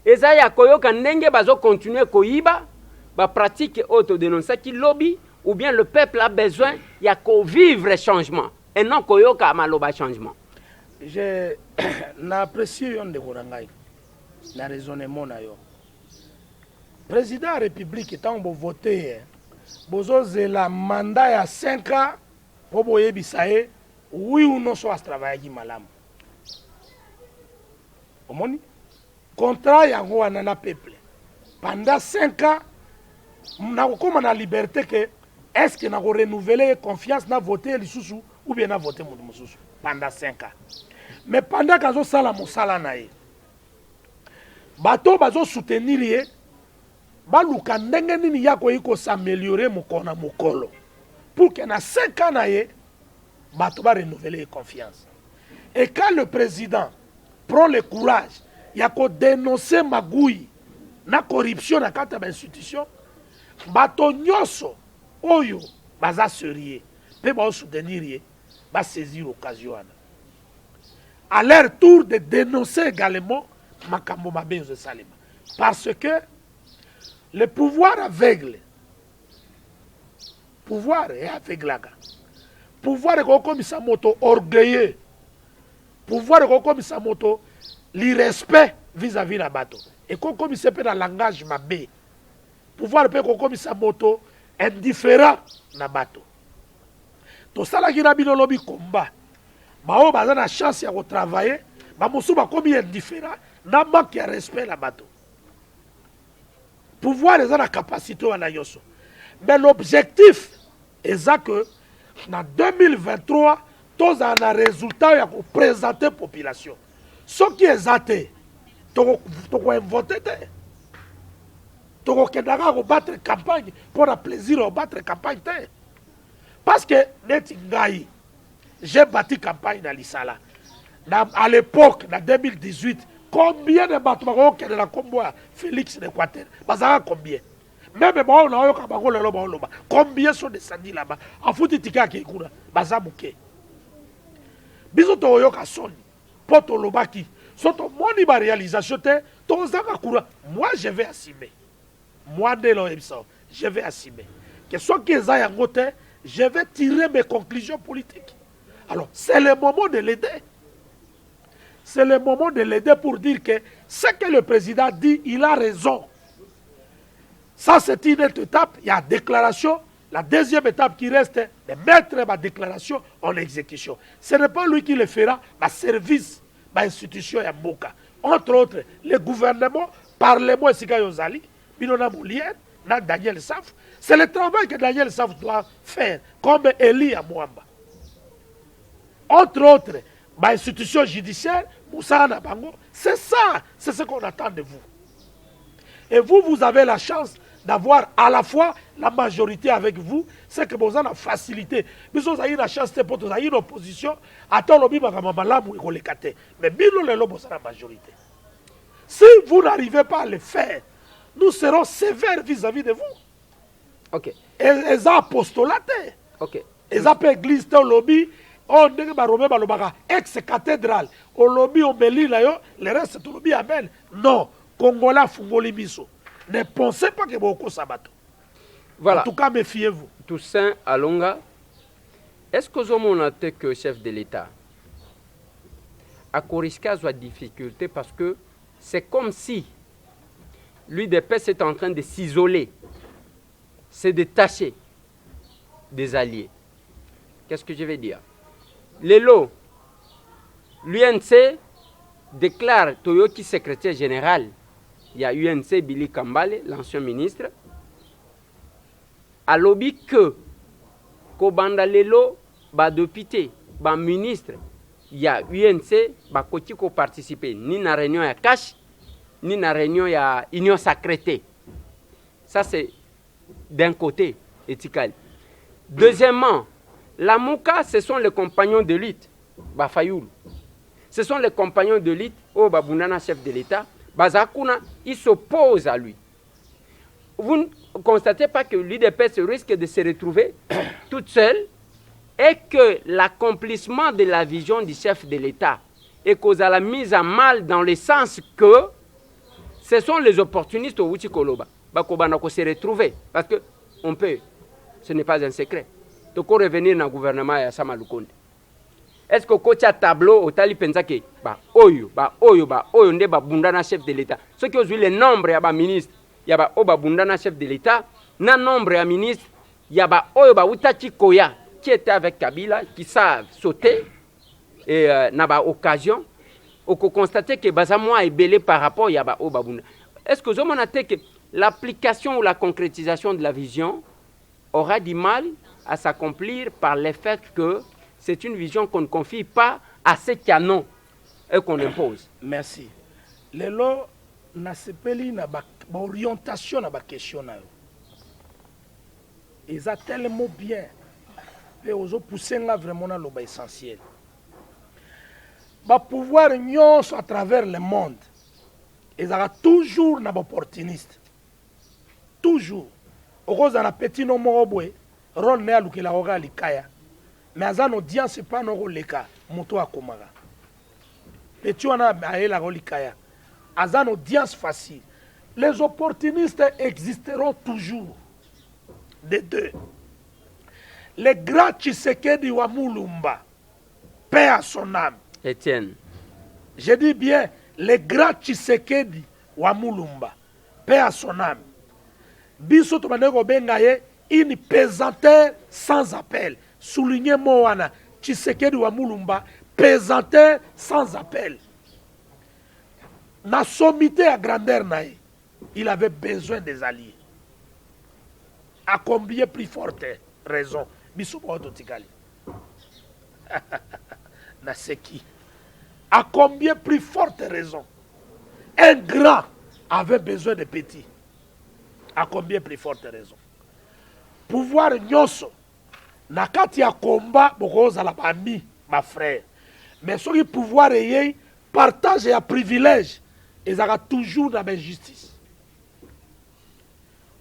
S1: eza ya koyoka ndenge bazo continuer koyiba ba pratique autodénoncée qui lobby, ou bien le peuple a besoin ya ko vivre changement et non koyoka maloba changement.
S2: Je n'apprécie yon de Gorangai na raisonnement na yo. Président de la République étant voté bozozela mandat ya 5 ans po boyebisa ye oui ou non so travailler malamu. Omoni contrat yango wana na peuple pendant 5 ans na kokoma na liberté que est-ce que na ko renouveler confiance na voter lisusu ou bien na voter mutu mususu pendant 5 ans. Mais pendant kazo sala mosala na ye bato bazo soutenir ye baluka ndenge nini yako iko s'améliorer mokona mokolo pour que na 5 ans na ye bato ba renouveler confiance. Et quand le président prend le courage yako dénoncer magui na corruption na kata ba institution bato nyoso oyo baza sérieux pe ba soutenir ye ba saisir l'occasion à leur tour de dénoncer également makambo mabenzo salima, parce que le pouvoir aveugle, pouvoir est aveugle, pouvoir est comme sa moto orgueilleux, pouvoir est comme sa moto l'irrespect vis-à-vis la bateau, et comme il se peut dans le langage mabé, pouvoir est comme sa moto indifférent na bateau. Tout ça là qui n'a pas lobby combat, bao baza na chance ya travailler, ba mosu ba comme indifférent, na manque de respect la bateau. Pouvoir est la capacité à la yoso. Mais l'objectif est que dans 2023, tous un résultat pour présenter la population. Ce qui est athée, tu vas voter. Tu vas battre campagne pour le plaisir de battre campagne. Parce que j'ai battu campagne dans l'Isala. À l'époque, en 2018, combien de bâtiments de la comboire Félix d'Équateur? Combien? Même combien sont descendus là-bas? En foot, tika qui est Bazamouké. Biso toyoka soni. Poto lobaki. Soto moni ba réalisation te. Moi, je vais assumer. Moi, je vais assumer. Que soit qu'ils aient un côté, je vais tirer mes conclusions politiques. Alors, c'est le moment de l'aider. C'est le moment de l'aider pour dire que ce que le président dit, il a raison. Ça, c'est une étape. Il y a déclaration. La deuxième étape qui reste, de mettre ma déclaration en exécution. Ce n'est pas lui qui le fera, mais service, ma institution et Mboka. Entre autres, le gouvernement, Parlement et Sika Yozali, Binona Moulien, Daniel Saf. C'est le travail que Daniel Saf doit faire, comme Eli à Mwamba. Entre autres, ma institution judiciaire, Moussa Nabango, c'est ça, c'est ce qu'on attend de vous. Et vous, vous avez la chance d'avoir à la fois la majorité avec vous, c'est que vous avez la facilité. Mais vous avez la chance de vous avez une opposition, attends le bima comme malamu et kolekate. Mais bilo le lobo c'est la majorité. Si vous n'arrivez pas à le faire, nous serons sévères vis-à-vis de vous.
S1: Ok.
S2: Et ça apostolaté.
S1: Ok.
S2: Et ça peut église au lobby. On dit que ex-cathédrale, au lobby, au Beli, le reste, c'est au lobby, amen. Non, Congola, Fungoli, Miso. Ne pensez pas que beaucoup sabato.
S1: Voilà.
S2: En tout cas, méfiez-vous.
S1: Toussaint Alonga, est-ce que vous avez que chef de l'État a risqué à difficulté parce que c'est comme si lui de paix est en train de s'isoler. se détacher des alliés. Qu'est-ce que je vais dire? Lelo, l'UNC déclare Toyoki secrétaire général. Il y a UNC Billy Kambale, l'ancien ministre. A lobby que Kobanda Lelo, ba député, ba ministre, il y a UNC, ba koti ko participer ni na réunion ya cash, ni na réunion ya union sacrée. Ça c'est d'un côté éthical. Deuxièmement, la Mouka, ce sont les compagnons de lutte, ba Fayoul. Ce sont les compagnons de lutte, oh Babundana, chef de l'État, Bazakuna, ils s'opposent à lui. Vous ne constatez pas que l'UDPS risque de se retrouver toute seule et que l'accomplissement de la vision du chef de l'État est causé à la mise à mal dans le sens que ce sont les opportunistes au Wuchikoloba. Bakobana ko se retrouver parce que on peut, ce n'est pas un secret. Donc on revenir dans le gouvernement à Samalukonde. Est-ce que coach a tableau au tali pensake oyo nde ba bundana chef de l'État. Ceux qui ont vu le nombre ya ba ministre ya ba oba bundana chef de l'État, na nombre ya ministre ya ba oyo ba Utachi Koya qui était avec Kabila qui savent sauter et na ba occasion on peut constater que bazamwa est belé par rapport ya ba oba bunda. Est-ce que vous avez que l'application ou la concrétisation de la vision aura du mal à s'accomplir par le fait que c'est une vision qu'on ne confie pas à ces canons et qu'on impose.
S2: Merci. Lelo, na sepeli na ba orientation na ba question na yo. Ils a tellement bien. Et ozo pousser là vraiment na loba essentiel. Ba pouvoir union à travers le monde. Ils a toujours na ba opportuniste. Toujours. Okoza na petit no morobwe, ron ne alukela oga likaya. Mais azan audience pas no leka moto akomara. Petit wana aela likaya. Azan audience facile. Les opportunistes existeront toujours. Des deux. Les grands Tshisekedi wa Mulumba, paix à son âme.
S1: Étienne.
S2: Je dis bien, les grands Tshisekedi wa Mulumba, paix à son âme. Biso to bandeko bengaye une pesanteur sans appel. Souligné Moana, Tshisekedi wa Mulumba, pesanteur sans appel. Na sommité à grandeur naïe, il avait besoin des alliés. À combien plus forte raison? Biso Boto Tikali. Na seki. À combien plus forte raison? Un grand avait besoin de petits. À combien plus forte raison? Pouvoir nyoso. Na kati ya combat bokoza la bami, ma frère. Mais ce qui pouvoir est partage et privilège, ils auront toujours dans la justice.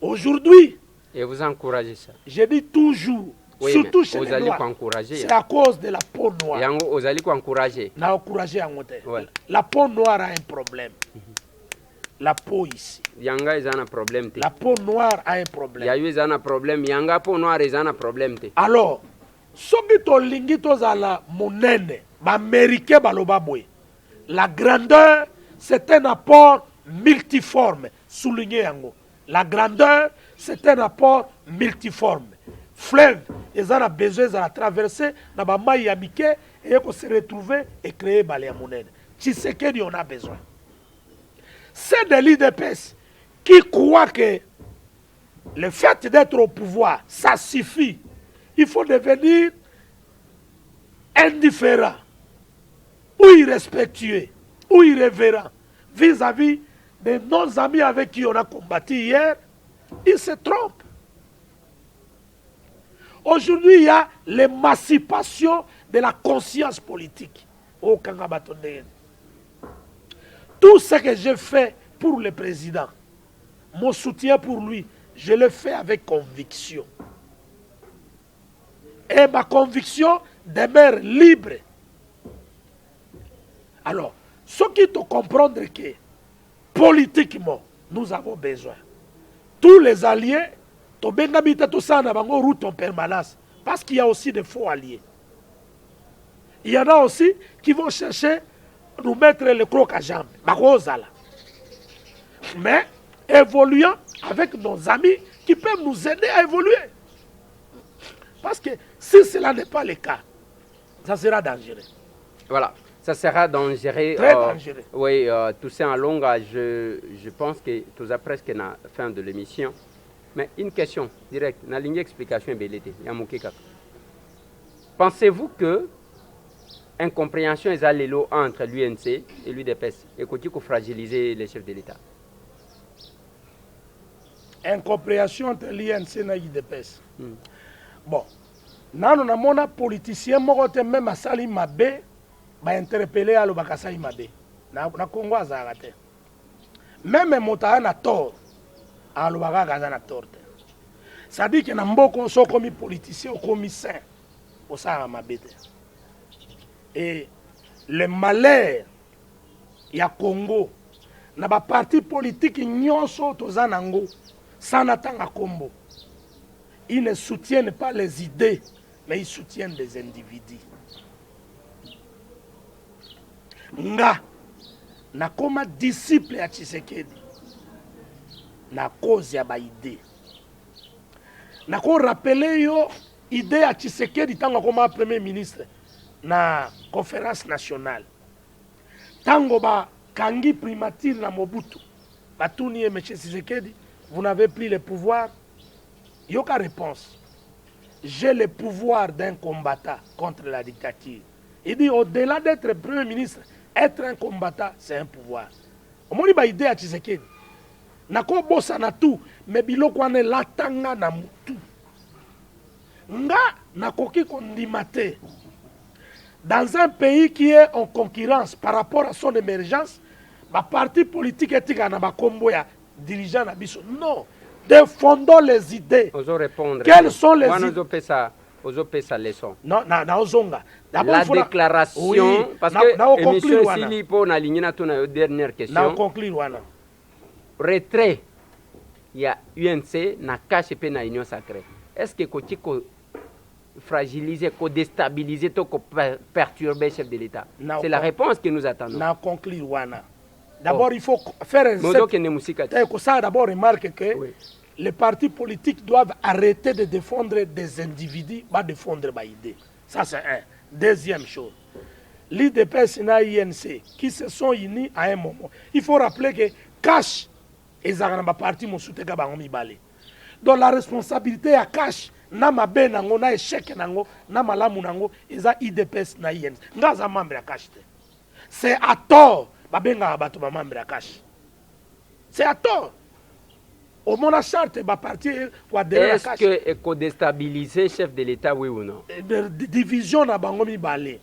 S2: Aujourd'hui,
S1: et vous encouragez ça.
S2: Je dis toujours,
S1: oui,
S2: surtout chez les Noirs, c'est à cause de la peau noire.
S1: Vous allez encourager.
S2: Na encourager en côté. La peau noire a un problème. La peau ici.
S1: Yanga ils ont un problème.
S2: La peau noire a un problème.
S1: Yayu ils ont un problème. Yanga peau noire ils ont un problème.
S2: Alors, ce qui to lingi to zala monene, ba américain balobabwe. La grandeur, c'est un apport multiforme. Souligné yango. La grandeur, c'est un apport multiforme. Fleuve, ils ont besoin de traverser, na ba maï amike et qu'on se retrouver et créer balé monene. Tshisekedi on a besoin. C'est de l'UDPS qui croit que le fait d'être au pouvoir, ça suffit. Il faut devenir indifférent, ou irrespectueux, ou irrévérent vis-à-vis de nos amis avec qui on a combattu hier. Ils se trompent. Aujourd'hui, il y a l'émancipation de la conscience politique. Au Kangabatondé. Tout ce que j'ai fait pour le président, mon soutien pour lui, je le fais avec conviction. Et ma conviction demeure libre. Alors, ce qui te comprendre que politiquement, nous avons besoin. Tous les alliés, tout ça na bango route en permanence. Parce qu'il y a aussi des faux alliés. Il y en a aussi qui vont chercher nous mettre le croc à jambe. Mais évoluant avec nos amis qui peuvent nous aider à évoluer. Parce que si cela n'est pas le cas, ça sera dangereux.
S1: Voilà, ça sera dangereux.
S2: Très dangereux.
S1: Oui, tout ça en longue, je pense que tout ça presque la fin de l'émission. Mais une question directe, la ligne d'explication est belle. Pensez-vous que incompréhension est allée entre l'UNC et l'UDPS et qu'il faut fragiliser les chefs de l'État?
S2: Incompréhension entre l'UNC et l'UDPS. Bon, nano na mona politicien moko te même asali mabe ba interpeller alo bakasali mabe na Congo azaka te. Même mota na tort alo bakaka na tort. Ça dit que na mboko so komi politicien o komi saint o sala mabe te. Et le malheur ya Congo na ba parti politique nyonso toza nango sana tanga kombo. Ils ne soutiennent pas les idées, mais ils soutiennent des individus. Nga, na koma disciple ya Tshisekedi, na cause ya ba idée. Na ko rappeler yo idée ya Tshisekedi tango koma premier ministre na conférence nationale. Tango ba kangi primature na Mobutu, batuni et M. Tshisekedi, vous n'avez plus le pouvoir. Yoka réponse. J'ai le pouvoir d'un combattant contre la dictature. Il dit au-delà d'être premier ministre, être un combattant, c'est un pouvoir. Au moins, il y a une idée à Tshisekedi. Nako bossa na tout, mais biloko ane latanga na mutu. Nga nakoki kondimate. Dans un pays qui est en concurrence par rapport à son émergence, ma parti politique etika na bakombo ya dirigeant na biso. Non. Défendons les idées. Quelles sont les idées? Non,
S1: la déclaration, oui, parce que l'émission ici, pour la ligne, la dernière question. Retrait, il y a UNC, na cache et na union sacrée. Est-ce que tu peux fragiliser, déstabiliser, perturber le chef de l'État? C'est la réponse que nous attendons.
S2: D'abord, il faut faire un... D'abord, remarque que oui, les partis politiques doivent arrêter de défendre des individus, pas défendre des idées. Ça, c'est un. Deuxième chose, l'IDPS et l'INC qui se sont unis à un moment. Il faut rappeler que Cash et Zaramba parti m'ont soutenu. Donc la responsabilité à Cash, na mabe nango, na échec nango, na malamu nango, et ça IDPS na INC. Ngaza membre à Cash. C'est à tort. C'est à tort. Au moins, la charte va partir pour adhérer à la cache.
S1: Est-ce que déstabiliser le chef de l'État, oui ou non?
S2: Division na bangomi balé.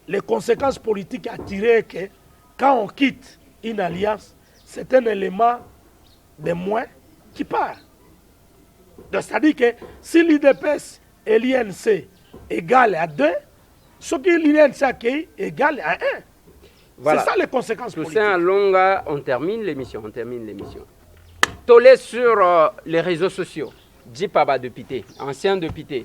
S2: Les conséquences politiques à tirer que quand on quitte une alliance, c'est un élément de moins qui part. C'est-à-dire que si l'IDPS et l'INC égale à 2, ce que l'INC accueille égale à 1. Voilà. C'est ça les conséquences
S1: tout
S2: politiques.
S1: Ça, longa, on termine l'émission. Tolé sur les réseaux sociaux. Djipaba député, ancien député.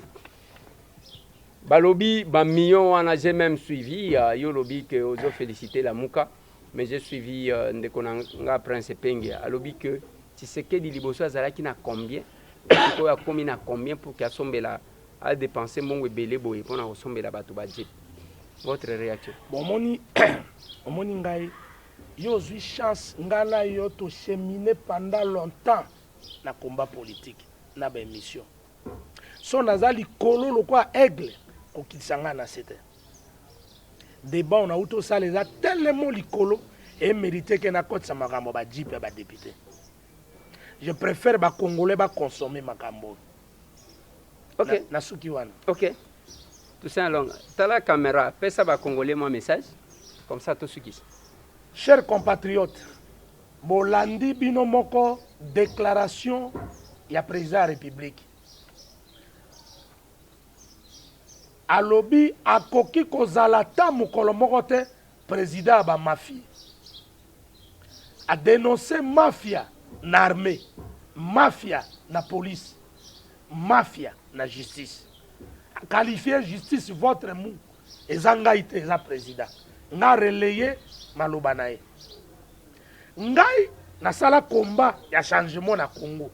S1: Balobi, Bamillon, j'ai même suivi. Yo lobby que oso félicité la Mouka, mais j'ai suivi Ndekonanga Prince Penge. Alobi que Tshisekedi Liboso Azalaki na combien? Il a combien na combien pour qu'il sombe là à dépenser mon webele boy pour na sombe là batuba djip. Votre réaction?
S2: Bon, moni ngai, yo zui chance ngana yo to cheminer pendant longtemps na combat politique, na ba émission. Son azali kolo lo kwa aigle ko kisanga na c'était. Débat on a auto ça les a tellement likolo et mérité que na kotsa makambo ba djip ba député. Je préfère ba congolais ba consommer makambo.
S1: OK.
S2: Na suki wana.
S1: OK. Tout ça long. T'as la caméra, fais ça va congolais mon message. Comme ça tout ce qui.
S2: Chers compatriotes, bolandi bino moko déclaration ya président de la République. Alobi akoki kozala ta mukolo moko te président ba mafia. A dénoncé mafia na armée, mafia na police, mafia na justice. Qualifier justice votre mou et zangaïté za président nga relayé malobanae ngai na sala combat ya changement na Congo.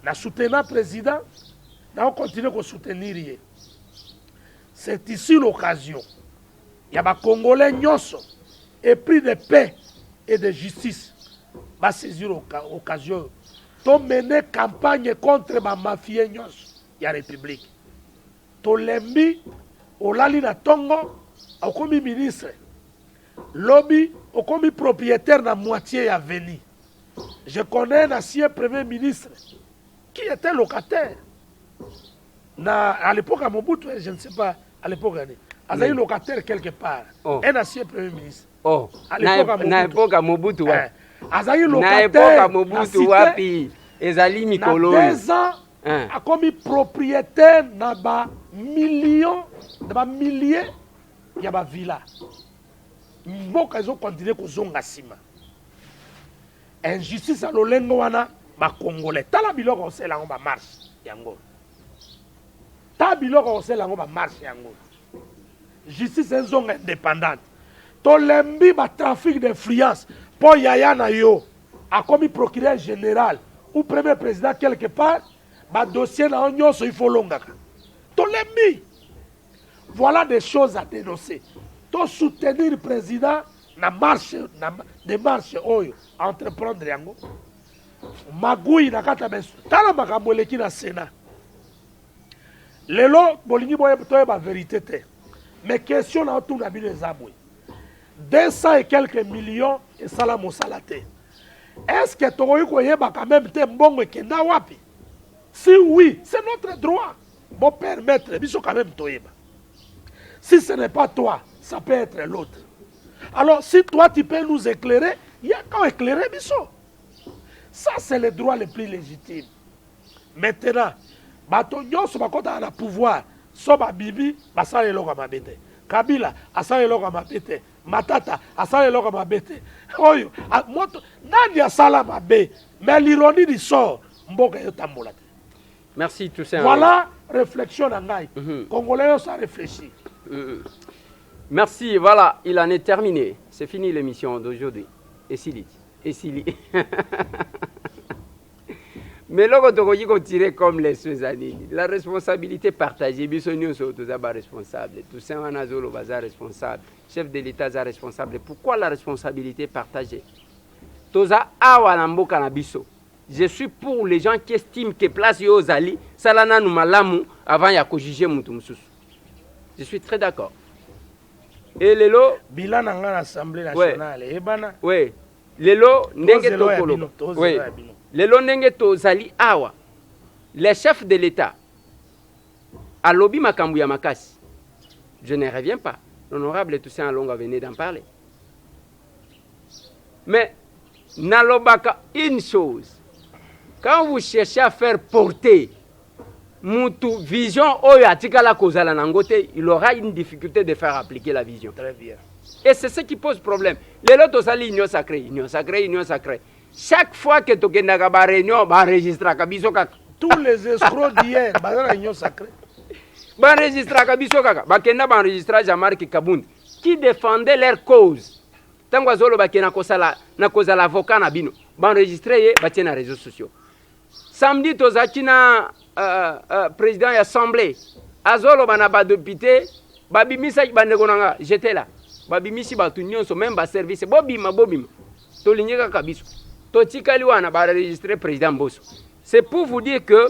S2: Na soutenir président, na on continue à soutenir. C'est ici l'occasion. Il y a des Congolais nyonso épris de paix et de justice. Va saisir l'occasion. To mener campagne contre ma mafia nyonso ya République. To lembi olali na tongo okomi ministre. Lobby okomi propriétaire na moitié ya veni. Je connais un ancien premier ministre qui était locataire. À l'époque à Mobutu, je ne sais pas, à l'époque, il a eu locataire quelque part.
S1: Oh.
S2: Un ancien premier ministre.
S1: Oh,
S2: à l'époque
S1: à Mobutu.
S2: Il a eu
S1: locataire. À Mobutu, wapi, ezali mikolo.
S2: 2 ans, a commis propriétaire na ba millions, na ba milliers, il y a ba villa. Mboka ils ont continué kozonga sima. Injustice à l'olengo wana ba congolais. Tala biloko osela ngo ba marche yango. Ta biloko osela ngo ba marche yango. Justice enzonga indépendante. To lembi ba trafic d'influence po yaya na yo a commis procureur général ou premier président quelque part ba dossier na nyonso il faut longaka. To lembi. Voilà des choses à dénoncer. To soutenir le président na marche na démarche oyo entreprendre yango. Magui na kata beso. Tala makambo leki na Sénat. Lelo bolingi boye toye ba vérité te. Mais question na tout na bino ezabwe. 200 et quelques millions et sala mosalate. Est-ce que tokoyi koyeba quand même te mbongo kenda wapi? Si oui, c'est notre droit. Bon permettre biso quand même toyeba. Si ce n'est pas toi, ça peut être l'autre. Alors, si toi, tu peux nous éclairer, il y a qu'à éclairer, biso. Ça, c'est le droit le plus légitime. Maintenant, bato nyonso bakota na pouvoir, so ba bibi, basala eloko mabete. Kabila, asala eloko mabete. Matata, asala eloko mabete. Oyo, moto, nani asala mabe, mais l'ironie du sort, mboka yo tambola.
S1: Merci, Toussaint.
S2: Voilà, réflexion nangai. Congolais, ça réfléchit.
S1: Merci, voilà, il en est terminé. C'est fini l'émission d'aujourd'hui. Et Sili. Mais là, quand on tirer comme les Suzanines, la responsabilité partagée, Bissonio sont tous responsables. Toussaint Wanazolo est responsable. Chef de l'État est responsable. Pourquoi la responsabilité partagée? Toza Awalambo Kanabiso. Je suis pour les gens qui estiment que place Yozali, Salana Noumalamu, avant Yako Moutoumsous. Je suis très d'accord. Et Lelo.
S2: Bilan dans l'Assemblée nationale.
S1: Oui. Lelo Ndenge Tokolo. Oui. Lelo Ndenge Tozali Awa. Les chefs de l'État. À Lobi Makambouya Makasi. Je ne reviens pas. L'honorable Toussaint Alonga venait d'en parler. Mais, Nalobaka, une chose. Quand vous cherchez à faire porter Moutou vision Oyo Atikala Kozala Nangote, il aura une difficulté de faire appliquer la vision.
S2: Très bien.
S1: Et c'est ce qui pose problème. Les autres sali union sacrée. Chaque fois que tu as une réunion, tu enregistres Kabiso Kaka.
S2: Tous les escrocs d'hier, tu as union sacrée.
S1: Tu enregistres Kabiso Kaka. Tu as enregistré Jean-Marc Kabound qui défendait leur cause. Tant que Zolo Bakena Kosa l'avocat Nabino, tu enregistré les réseaux sociaux. Samedi, tu as président de l'Assemblée. Azolo Banaba député, Babimisa Banegonanga, j'étais là. Babimisi Batunion, même bas service. Bobima. Toligneka Kabiso. Totikaliwana va enregistrer président Bosso. C'est pour vous dire que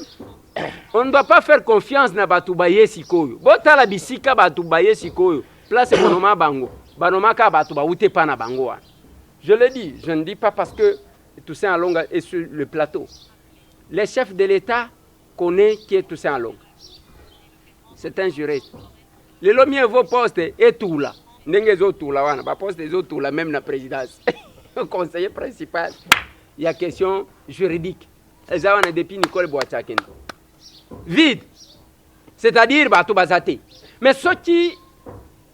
S1: on ne doit pas faire confiance na Batoubaye Sikoyo. Botala bisika Batoubaye Sikoyo. Place Bonoma Bango. Banoma Ka Batouba Oute Pana Bango. Je le dis, je ne dis pas parce que Toussaint Alonga est sur le plateau. Les chefs de l'État connaissent qui est Toussaint Alonga. C'est un juriste. Les lomiers vos postes et tout là. N'engezo tout là, wana. Ba poste les autres tout là, même la présidence. Conseiller principal. Il y a question juridique. Ça on a depuis Nicole Boachaken. Vide. C'est-à-dire Batou Bazate. Mais ce qui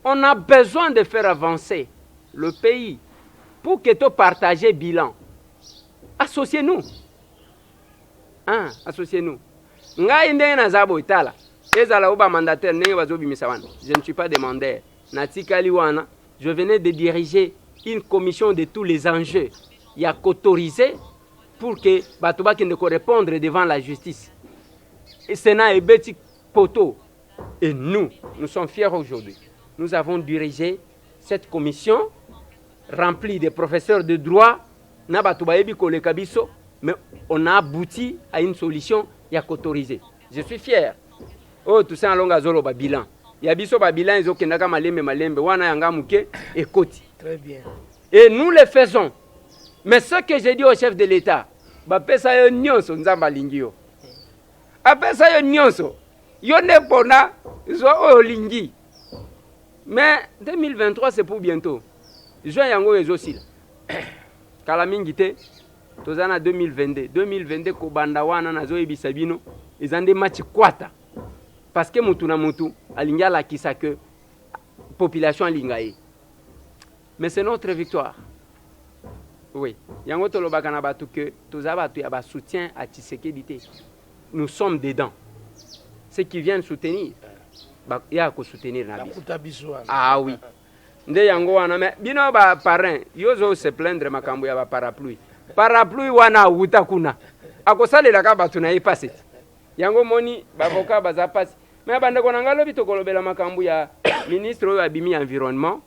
S1: on a besoin de faire avancer le pays pour que tu partages bilan. Associez-nous. Hein, associez-nous. Ngai ndenge na zabo itala. Ezala oba mandataire ndenge bazo bimisa wana. Je ne suis pas demandeur. Natikali wana, je venais de diriger une commission de tous les enjeux il y a qu'autorisé pour que Batoba qui ne répondre devant la justice. Et Sénat et Betty Poto. Et nous sommes fiers aujourd'hui. Nous avons dirigé cette commission remplie de professeurs de droit, mais on a abouti à une solution, il y a qu'autorisé. Je suis fier. Oh, tout ça en longue azolo ba bilan. Il y a biso ba bilan, ils ont kenaka malembe, wana yanga muke et koti.
S2: Très bien.
S1: Et nous le faisons. Mais ce que j'ai dit au chef de l'État, bapesa yo nyonso nzamba lingio. Apesa yo nyonso. Yo ne pona zo olingi. Mais 2023 c'est pour bientôt. Juin yango ezosila. Kala mingi te tozana 2022. 2022 ko banda wana nazo ebisa bino ezande match kwata. Parce que mutu na mutu alinga la kisa que population alingaye. Mais c'est notre victoire. Oui. Yango tolobaka na batu que tozaba tu ya ba soutien à Tshisekedi te. Nous sommes dedans. Ceux qui viennent soutenir, il y a qu'à soutenir Nabi. Ah oui. Nde yango wana mais bino ba parrain, yozo se plaindre makambo ya ba parapluie. Parapluie wana uta kuna. Akosalela ka batu na ipase. Yango moni bavoka baza passe. Mais bande ko nangalo bitokolobela makambo ya ministre oyo abimi environnement.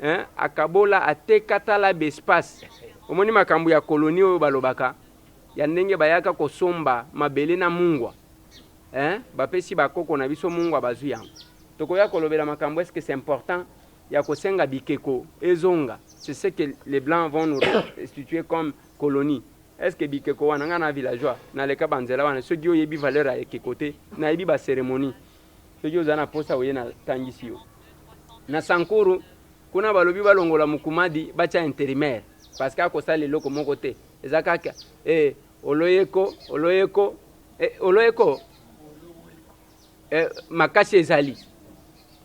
S1: Hein, akabola atekatala bespace. Omoni makambo ya colonie oyo balobaka. Ya ndenge bayaka kosomba mabele na mungwa. Hein, bapesi bakoko na biso mungwa bazu yango. Tokoya kolobela makambo est-ce que c'est important? Ya kosenga bikeko ezonga. C'est ce que les blancs vont nous restituer comme colonie. Est-ce que bikeko wana ngana villageois na leka banzela wana ceux qui oyebi valeur à ekoté na yebi ba cérémonie. Ceux qui ozana posa oyena tangisi yo. Na Sankuru kuna balobi balongola mukumadi bacha intérimaire parce que akosa le loko moko te. Ezakaka oloyeko makasi ezali.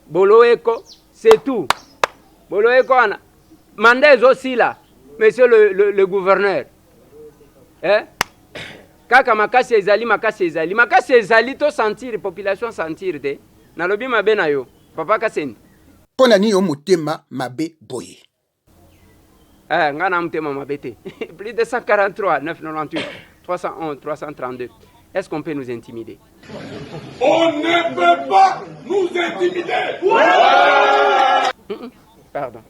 S1: Boloeko c'est tout. Boloeko ana mandez aussi là monsieur le gouverneur. Kaka makasi ezali to sentir population sentir de na lobi mabe na yo papa Kaseni
S3: pona ni yo motema mabe boye
S1: ngana motema mabe te plus de 143 998 311 332. Est-ce qu'on peut nous intimider?
S4: On ne peut pas nous intimider.
S1: Pardon.